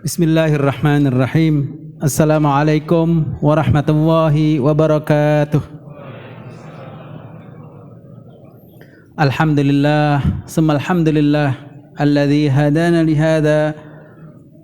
Bismillahirrahmanirrahim. Assalamualaikum warahmatullahi wabarakatuh. Alhamdulillah, summa alhamdulillah alladzi hadana li hadza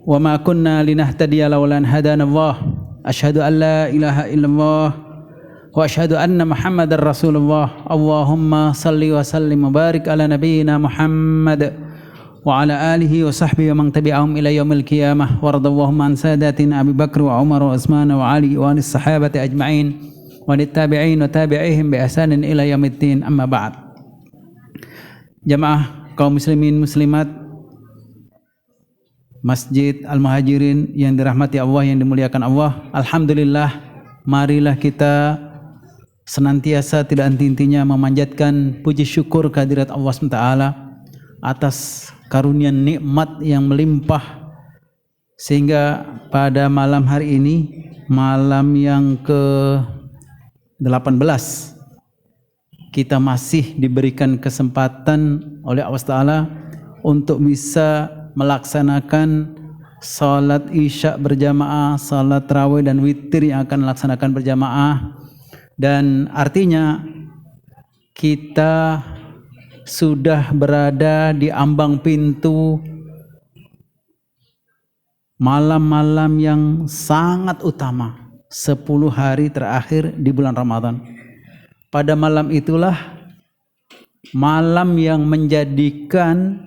wa ma kunna linahtadiya laula an hadana Allah. Asyhadu an la ilaha illallah wa asyhadu anna Muhammadar Rasulullah. Allahumma salli wa sallim wa barik ala nabiyyina Muhammad wa ala alihi wa sahbihi wa man tabi'ahum ila yaumil qiyamah wa radallahu an sadatina Abi Bakr wa Umar wa Utsman wa Ali wa anis sahabati ajma'in wa tabi'in wa tabi'ihim bi ihsanin ila yaumiddin, amma ba'd. Jamaah kaum muslimin muslimat Masjid Al-Muhajirin yang dirahmati Allah, yang dimuliakan Allah, alhamdulillah, marilah kita senantiasa tidak henti-hentinya memanjatkan puji syukur kehadirat Allah SWT atas karunia nikmat yang melimpah, sehingga pada malam hari ini, malam yang ke-18, kita masih diberikan kesempatan oleh Allah Ta'ala untuk bisa melaksanakan salat isya berjamaah, salat tarawih dan witir yang akan melaksanakan berjamaah. Dan artinya kita sudah berada di ambang pintu malam-malam yang sangat utama, 10 hari terakhir di bulan Ramadan. Pada malam itulah malam yang menjadikan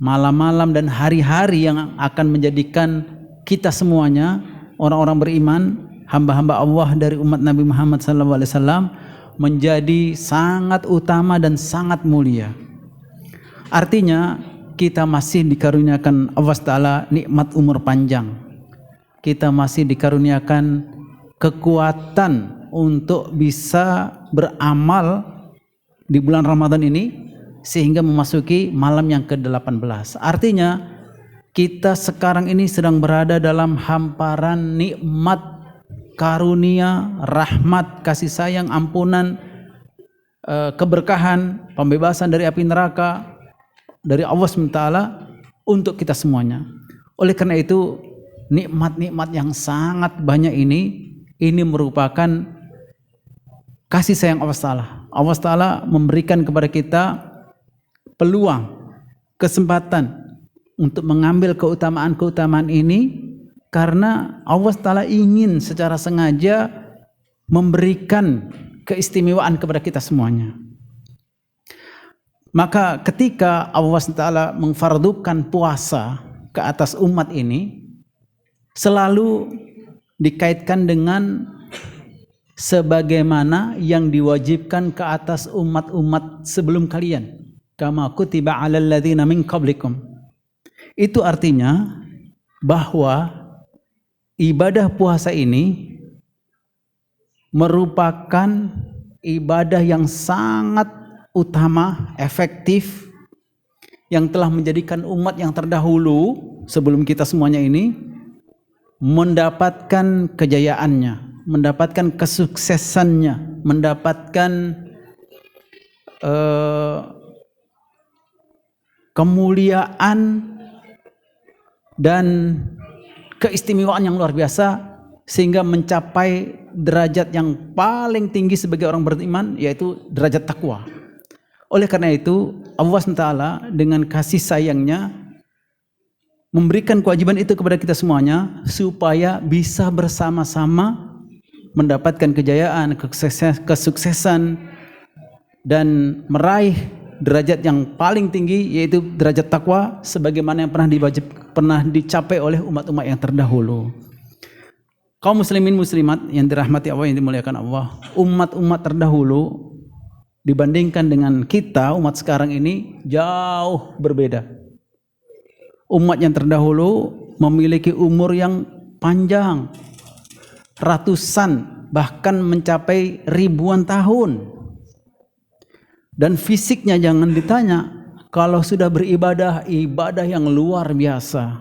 malam-malam dan hari-hari yang akan menjadikan kita semuanya, orang-orang beriman, hamba-hamba Allah dari umat Nabi Muhammad SAW, menjadi sangat utama dan sangat mulia. Artinya kita masih dikaruniakan Allah Ta'ala nikmat umur panjang. Kita masih dikaruniakan kekuatan untuk bisa beramal di bulan Ramadan ini sehingga memasuki malam yang ke-18. Artinya kita sekarang ini sedang berada dalam hamparan nikmat, karunia, rahmat, kasih sayang, ampunan, keberkahan, pembebasan dari api neraka dari Allah SWT untuk kita semuanya. Oleh karena itu, nikmat-nikmat yang sangat banyak ini merupakan kasih sayang Allah Ta'ala. Allah Ta'ala memberikan kepada kita peluang, kesempatan untuk mengambil keutamaan-keutamaan ini, karena Allah Ta'ala ingin secara sengaja memberikan keistimewaan kepada kita semuanya. Maka ketika Allah Ta'ala mengfardukan puasa ke atas umat ini, selalu dikaitkan dengan sebagaimana yang diwajibkan ke atas umat-umat sebelum kalian. Kama kutiba 'alal ladzina min qablikum. Itu artinya bahwa ibadah puasa ini merupakan ibadah yang sangat utama, efektif, yang telah menjadikan umat yang terdahulu sebelum kita semuanya ini mendapatkan kejayaannya, mendapatkan kesuksesannya, mendapatkan kemuliaan dan keistimewaan yang luar biasa, sehingga mencapai derajat yang paling tinggi sebagai orang beriman, yaitu derajat takwa. Oleh karena itu Allah SWT dengan kasih sayangnya memberikan kewajiban itu kepada kita semuanya, supaya bisa bersama-sama mendapatkan kejayaan, kesuksesan, dan meraih derajat yang paling tinggi, yaitu derajat takwa, sebagaimana yang pernah dicapai oleh umat-umat yang terdahulu. Kaum muslimin muslimat yang dirahmati Allah, yang dimuliakan Allah, umat-umat terdahulu dibandingkan dengan kita umat sekarang ini jauh berbeda. Umat yang terdahulu memiliki umur yang panjang, ratusan, bahkan mencapai ribuan tahun. Dan fisiknya jangan ditanya, kalau sudah beribadah, ibadah yang luar biasa.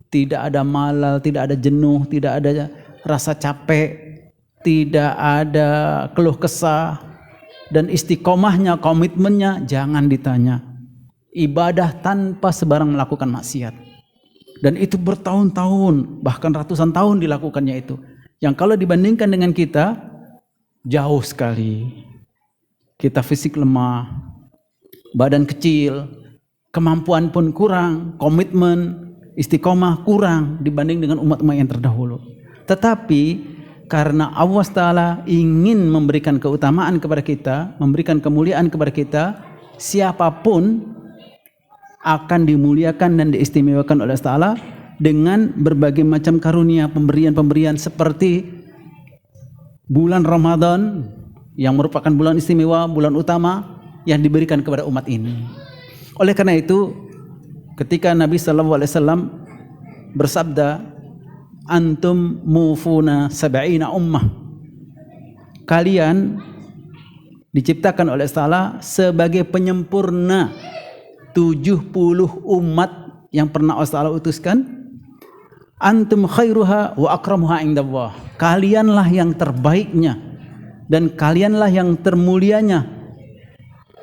Tidak ada malal, tidak ada jenuh, tidak ada rasa capek, tidak ada keluh kesah. dan istiqomahnya, komitmennya jangan ditanya. Ibadah tanpa sebarang melakukan maksiat. Dan itu bertahun-tahun, bahkan ratusan tahun dilakukannya itu. Yang kalau dibandingkan dengan kita, jauh sekali. Kita fisik lemah, badan kecil, kemampuan pun kurang, komitmen, istiqomah kurang dibanding dengan umat-umat yang terdahulu. Tetapi karena Allah Ta'ala ingin memberikan keutamaan kepada kita, memberikan kemuliaan kepada kita, siapapun akan dimuliakan dan diistimewakan oleh Allah Ta'ala dengan berbagai macam karunia, pemberian-pemberian seperti bulan Ramadan yang merupakan bulan istimewa, bulan utama yang diberikan kepada umat ini. Oleh karena itu, ketika Nabi SAW bersabda, antum mufuna sab'ina ummah, kalian diciptakan oleh Allah Ta'ala sebagai penyempurna 70 umat yang pernah Allah Ta'ala utuskan. Antum khairuha wa akramuha indallah, kalianlah yang terbaiknya dan kalianlah yang termulianya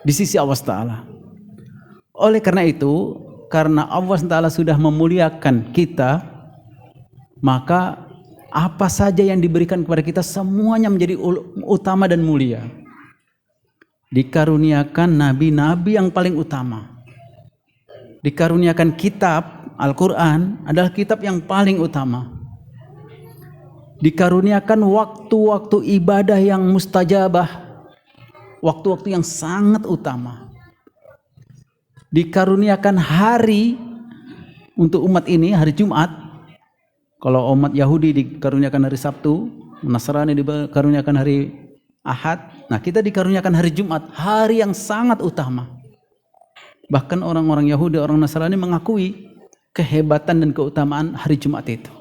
di sisi Allah Ta'ala. Oleh karena itu, karena Allah Ta'ala sudah memuliakan kita, maka apa saja yang diberikan kepada kita semuanya menjadi utama dan mulia. Dikaruniakan nabi-nabi yang paling utama. Dikaruniakan kitab Al-Quran adalah kitab yang paling utama. Dikaruniakan waktu-waktu ibadah yang mustajabah, waktu-waktu yang sangat utama. Dikaruniakan hari untuk umat ini, hari Jumat. Kalau umat Yahudi dikaruniakan hari Sabtu, Nasrani dikaruniakan hari Ahad. Nah, kita dikaruniakan hari Jumat, hari yang sangat utama. Bahkan orang-orang Yahudi, orang Nasrani mengakui kehebatan dan keutamaan hari Jumat itu.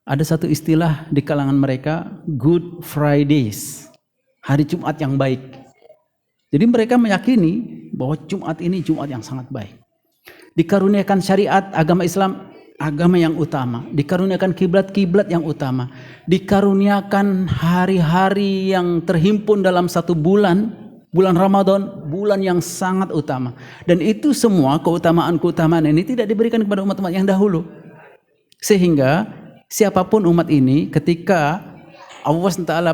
Ada satu istilah di kalangan mereka, Good Fridays, hari Jumat yang baik. Jadi mereka meyakini bahwa Jumat ini Jumat yang sangat baik. Dikaruniakan syariat agama Islam, agama yang utama. Dikaruniakan kiblat-kiblat yang utama. Dikaruniakan hari-hari yang terhimpun dalam satu bulan, bulan Ramadan, bulan yang sangat utama. Dan itu semua keutamaan-keutamaan ini tidak diberikan kepada umat-umat yang dahulu. Sehingga siapapun umat ini, ketika Allah SWT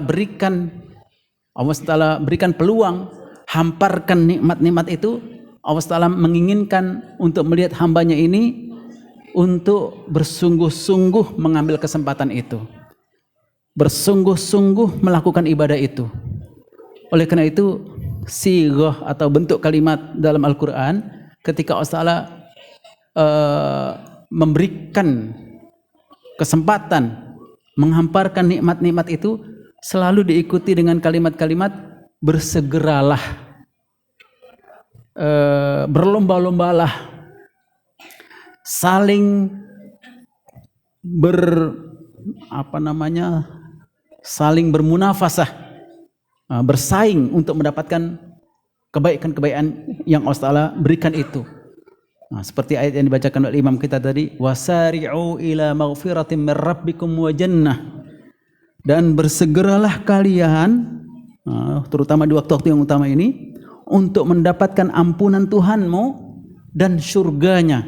berikan peluang, hamparkan nikmat-nikmat itu, Allah SWT menginginkan untuk melihat hambanya ini untuk bersungguh-sungguh mengambil kesempatan itu, bersungguh-sungguh melakukan ibadah itu. Oleh karena itu, sighah atau bentuk kalimat dalam Al-Quran, ketika Allah Ta'ala memberikan kesempatan menghamparkan nikmat-nikmat itu, selalu diikuti dengan kalimat-kalimat bersegeralah, berlomba-lombalah, saling saling bermunafasah, bersaing untuk mendapatkan kebaikan-kebaikan yang Allah Ta'ala berikan itu. Nah, seperti ayat yang dibacakan oleh imam kita tadi, wasari'u ila maghfiratin min rabbikum wa jannah, dan bersegeralah kalian, terutama di waktu-waktu yang utama ini, untuk mendapatkan ampunan Tuhanmu dan surganya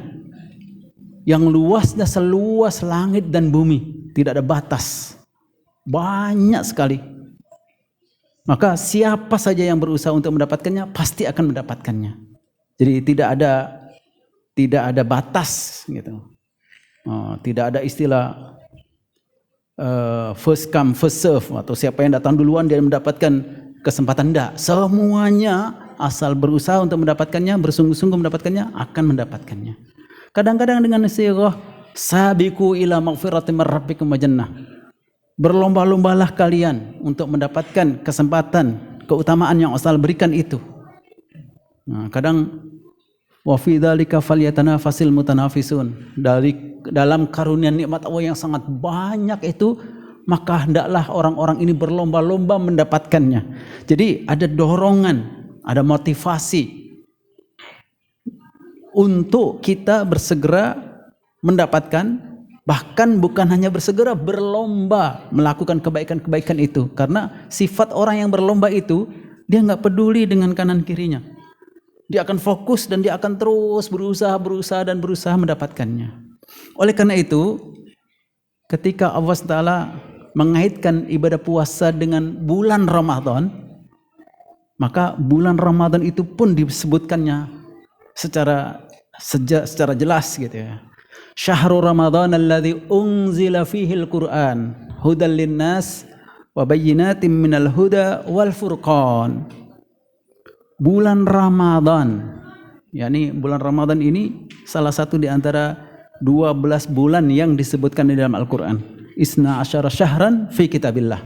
yang luasnya seluas langit dan bumi, tidak ada batas, banyak sekali. Maka siapa saja yang berusaha untuk mendapatkannya pasti akan mendapatkannya. Jadi tidak ada batas gitu. Tidak ada istilah first come first serve, atau siapa yang datang duluan dia mendapatkan kesempatan. Tidak, semuanya asal berusaha untuk mendapatkannya, bersungguh-sungguh mendapatkannya, akan mendapatkannya. Kadang-kadang dengan sighah sabiqu ila maghfiratin min rabbikum wa jannah, berlomba-lombalah kalian untuk mendapatkan kesempatan, keutamaan yang Allah berikan itu. Nah, kadang wa fi dzalika falyatanafasil mutanafisun, dalam karunia nikmat Allah yang sangat banyak itu, maka hendaklah orang-orang ini berlomba-lomba mendapatkannya. Jadi ada dorongan, ada motivasi untuk kita bersegera mendapatkan. Bahkan bukan hanya bersegera, berlomba melakukan kebaikan-kebaikan itu. Karena sifat orang yang berlomba itu Dia nggak peduli dengan kanan kirinya. Dia akan fokus dan dia akan terus berusaha mendapatkannya. Oleh karena itu, ketika Allah Taala mengaitkan ibadah puasa dengan bulan Ramadan, maka bulan Ramadan itu pun disebutkannya secara jelas gitu ya. Syahrul Ramadan alladzi unzila fihil Qur'an hudal linnas wa bayyinatin minal huda wal furqan. Bulan Ramadan, yakni bulan Ramadan ini salah satu di antara 12 bulan yang disebutkan di dalam Al-Qur'an. Isna asyara syahran fi kitabillah.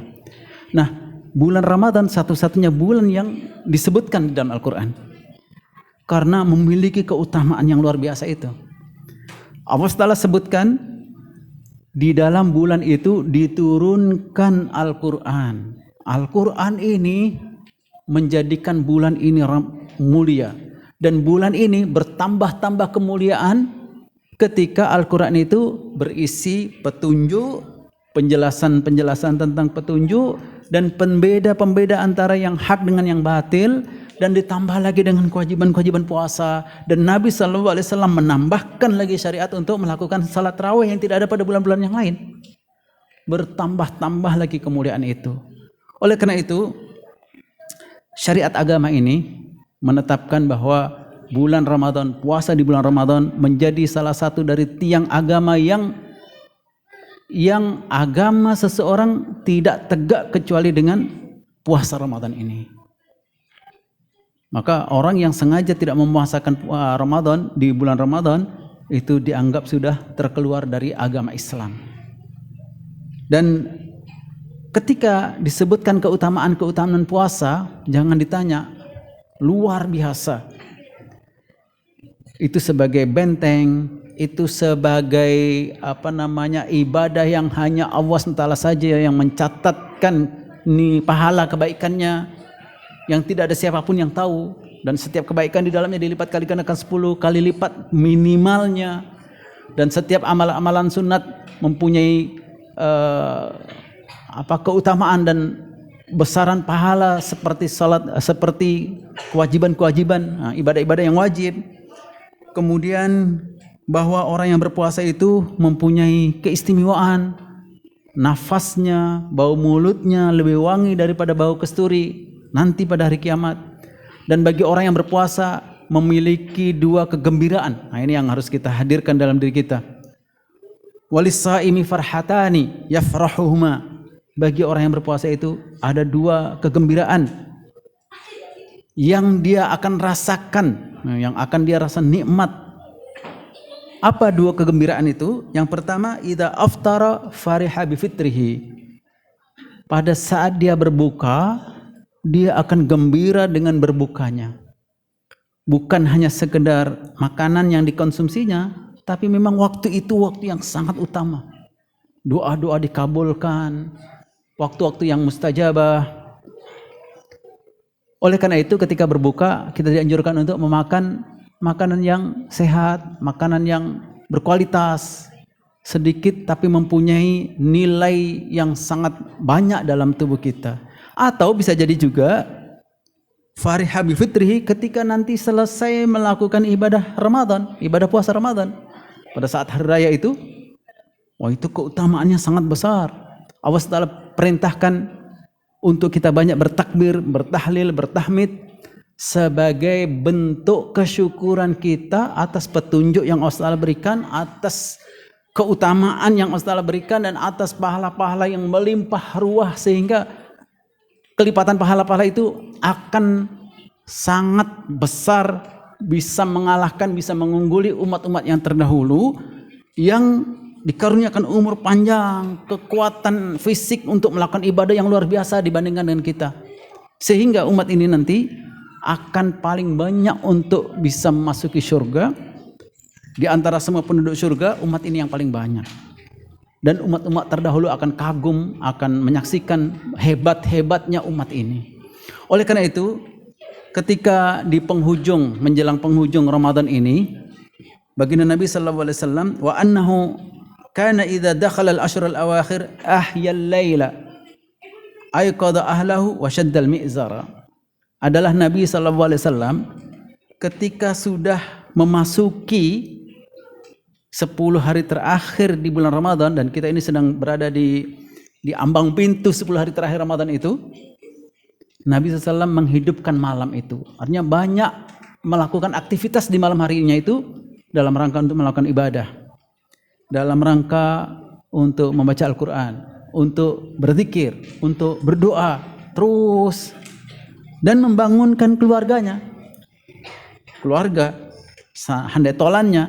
Nah, bulan Ramadan satu-satunya bulan yang disebutkan di dalam Al-Qur'an karena memiliki keutamaan yang luar biasa itu. Allah Ta'ala sebutkan di dalam bulan itu diturunkan Al-Quran. Al-Quran ini menjadikan bulan ini mulia. Dan bulan ini bertambah-tambah kemuliaan ketika Al-Quran itu berisi petunjuk, penjelasan-penjelasan tentang petunjuk, dan pembeda antara yang hak dengan yang batil, dan ditambah lagi dengan kewajiban-kewajiban puasa. Dan Nabi SAW menambahkan lagi syariat untuk melakukan salat tarawih yang tidak ada pada bulan-bulan yang lain. Bertambah-tambah lagi kemuliaan itu. Oleh karena itu, syariat agama ini menetapkan bahwa bulan Ramadan, puasa di bulan Ramadan menjadi salah satu dari tiang agama yang agama seseorang tidak tegak kecuali dengan puasa Ramadan ini. Maka orang yang sengaja tidak memuasakan Ramadan di bulan Ramadan itu dianggap sudah terkeluar dari agama Islam. Dan ketika disebutkan keutamaan puasa, jangan ditanya, luar biasa. Itu sebagai benteng, itu sebagai ibadah yang hanya Allah SWT saja yang mencatatkan nih pahala kebaikannya, yang tidak ada siapapun yang tahu, dan setiap kebaikan di dalamnya dilipat kali gandakan 10 kali lipat minimalnya, dan setiap amalan sunat mempunyai keutamaan dan besaran pahala seperti salat, seperti kewajiban-kewajiban, ibadah-ibadah yang wajib. Kemudian bahwa orang yang berpuasa itu mempunyai keistimewaan, nafasnya, bau mulutnya lebih wangi daripada bau kasturi nanti pada hari kiamat. Dan bagi orang yang berpuasa memiliki 2 kegembiraan. Nah, ini yang harus kita hadirkan dalam diri kita. Walis-saimi farhatani yafrahuhuma. Bagi orang yang berpuasa itu ada 2 kegembiraan yang dia akan rasakan, yang akan dia rasa nikmat. Apa 2 kegembiraan itu? Yang pertama, idza aftara fariha bi fitrihi. Pada saat dia berbuka, dia akan gembira dengan berbukanya. Bukan hanya sekedar makanan yang dikonsumsinya, tapi memang waktu itu waktu yang sangat utama. Doa-doa dikabulkan, waktu-waktu yang mustajabah. Oleh karena itu ketika berbuka kita dianjurkan untuk memakan makanan yang sehat, makanan yang berkualitas, sedikit tapi mempunyai nilai yang sangat banyak dalam tubuh kita. Atau bisa jadi juga fariha bi fitrihi ketika nanti selesai melakukan ibadah Ramadan, ibadah puasa Ramadan. Pada saat hari raya itu, wah itu keutamaannya sangat besar. Allah Ta'ala perintahkan untuk kita banyak bertakbir, bertahlil, bertahmid sebagai bentuk kesyukuran kita atas petunjuk yang Allah Ta'ala berikan, atas keutamaan yang Allah Ta'ala berikan, dan atas pahala-pahala yang melimpah ruah, sehingga kelipatan pahala-pahala itu akan sangat besar, bisa mengalahkan, bisa mengungguli umat-umat yang terdahulu yang dikaruniakan umur panjang, kekuatan fisik untuk melakukan ibadah yang luar biasa dibandingkan dengan kita. Sehingga umat ini nanti akan paling banyak untuk bisa memasuki surga. Di antara semua penduduk surga, umat ini yang paling banyak. Dan umat-umat terdahulu akan kagum, akan menyaksikan hebat-hebatnya umat ini. Oleh karena itu, ketika di penghujung, menjelang penghujung Ramadan ini, baginda Nabi sallallahu alaihi wasallam, wa annahu kana idza dakhala al-ashr al-awakhir ahya al-laila ayqadha ahlahu wa shadda al-mi'zara. adalah Nabi SAW ketika sudah memasuki 10 hari terakhir di bulan Ramadan, dan kita ini sedang berada di ambang pintu 10 hari terakhir Ramadan itu, Nabi SAW menghidupkan malam itu. Artinya banyak melakukan aktivitas di malam harinya itu dalam rangka untuk melakukan ibadah, dalam rangka untuk membaca Al-Quran, untuk berzikir, untuk berdoa terus, dan membangunkan keluarganya, keluarga, handai tolannya,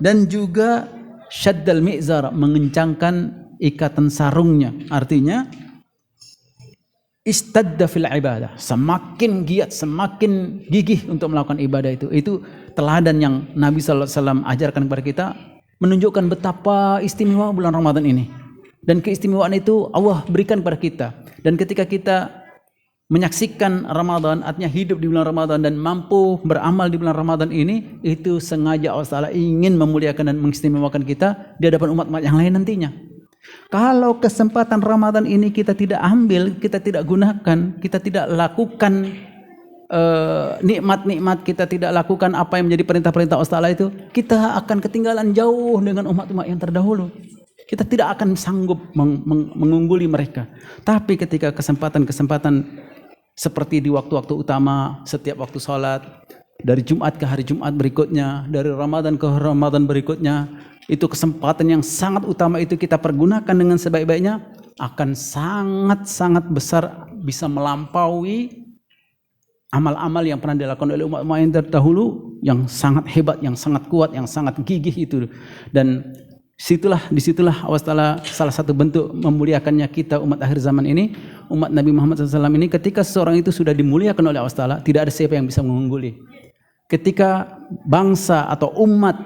dan juga syaddal mi'zar, mengencangkan ikatan sarungnya. Artinya istadda fil ibadah, semakin giat, semakin gigih untuk melakukan ibadah itu. Itu teladan yang Nabi SAW ajarkan kepada kita, menunjukkan betapa istimewa bulan Ramadan ini. Dan keistimewaan itu Allah berikan kepada kita. Dan ketika kita menyaksikan Ramadan, artinya hidup di bulan Ramadan dan mampu beramal di bulan Ramadan ini, itu sengaja Allah Ta'ala ingin memuliakan dan mengistimewakan kita di hadapan umat-umat yang lain nantinya. Kalau kesempatan Ramadan ini kita tidak ambil, kita tidak gunakan, kita tidak lakukan nikmat-nikmat, kita tidak lakukan apa yang menjadi perintah-perintah Allah Ta'ala itu, kita akan ketinggalan jauh dengan umat-umat yang terdahulu. Kita tidak akan sanggup mengungguli mereka. Tapi ketika kesempatan-kesempatan seperti di waktu-waktu utama, setiap waktu sholat, dari Jumat ke hari Jumat berikutnya, dari Ramadan ke Ramadan berikutnya, itu kesempatan yang sangat utama itu kita pergunakan dengan sebaik-baiknya, akan sangat-sangat besar bisa melampaui amal-amal yang pernah dilakukan oleh umat-umat yang terdahulu, yang sangat hebat, yang sangat kuat, yang sangat gigih itu. Dan disitulah Allah Ta'ala salah satu bentuk memuliakannya kita umat akhir zaman ini, umat Nabi Muhammad SAW ini. Ketika seseorang itu sudah dimuliakan oleh Allah Ta'ala, tidak ada siapa yang bisa mengungguli. Ketika bangsa atau umat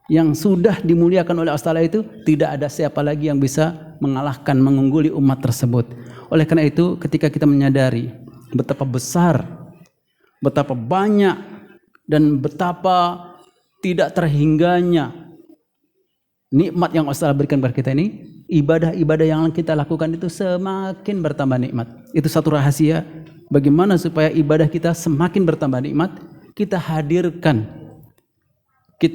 yang sudah dimuliakan oleh Allah Ta'ala itu, tidak ada siapa lagi yang bisa mengalahkan, mengungguli umat tersebut. Oleh karena itu, ketika kita menyadari betapa besar, betapa banyak, dan betapa tidak terhingganya nikmat yang Allah berikan kepada kita ini, ibadah-ibadah yang kita lakukan itu semakin bertambah nikmat. Itu satu rahasia bagaimana supaya ibadah kita semakin bertambah nikmat. Kita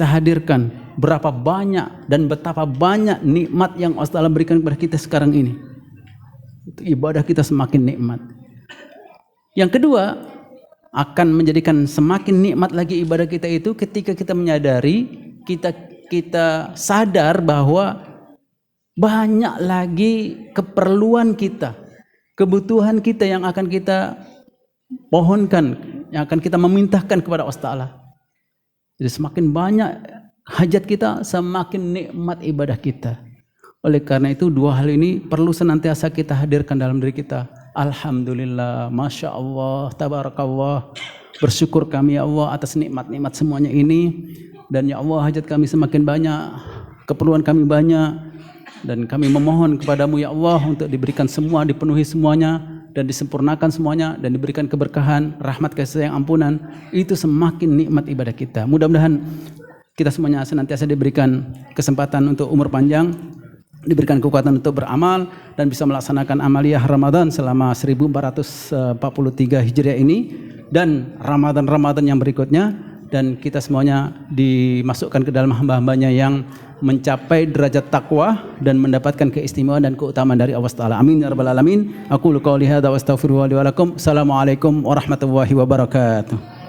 hadirkan berapa banyak dan betapa banyak nikmat yang Allah berikan kepada kita sekarang ini. Itu ibadah kita semakin nikmat. Yang kedua, akan menjadikan semakin nikmat lagi ibadah kita itu ketika kita menyadari, kita sadar bahwa banyak lagi keperluan kita, kebutuhan kita yang akan kita pohonkan, yang akan kita memintakan kepada Allah Ta'ala. Jadi semakin banyak hajat kita, semakin nikmat ibadah kita. Oleh karena itu, dua hal ini perlu senantiasa kita hadirkan dalam diri kita. Alhamdulillah, Masya Allah, Tabarakallah, bersyukur kami ya Allah atas nikmat-nikmat semuanya ini. Dan ya Allah, hajat kami semakin banyak, keperluan kami banyak, dan kami memohon kepadamu ya Allah untuk diberikan semua, dipenuhi semuanya, dan disempurnakan semuanya, dan diberikan keberkahan, rahmat, kasih sayang, ampunan. Itu semakin nikmat ibadah kita. Mudah-mudahan kita semuanya senantiasa diberikan kesempatan untuk umur panjang, diberikan kekuatan untuk beramal, dan bisa melaksanakan amaliyah Ramadan selama 1443 Hijriah ini, dan Ramadan-Ramadan yang berikutnya. Dan kita semuanya dimasukkan ke dalam hamba-hambanya yang mencapai derajat takwa dan mendapatkan keistimewaan dan keutamaan dari Allah Ta'ala. Amin ya rabbal alamin. Aqulu qouli hadza wa astaghfirullaha li wa lakum. Assalamualaikum warahmatullahi wabarakatuh.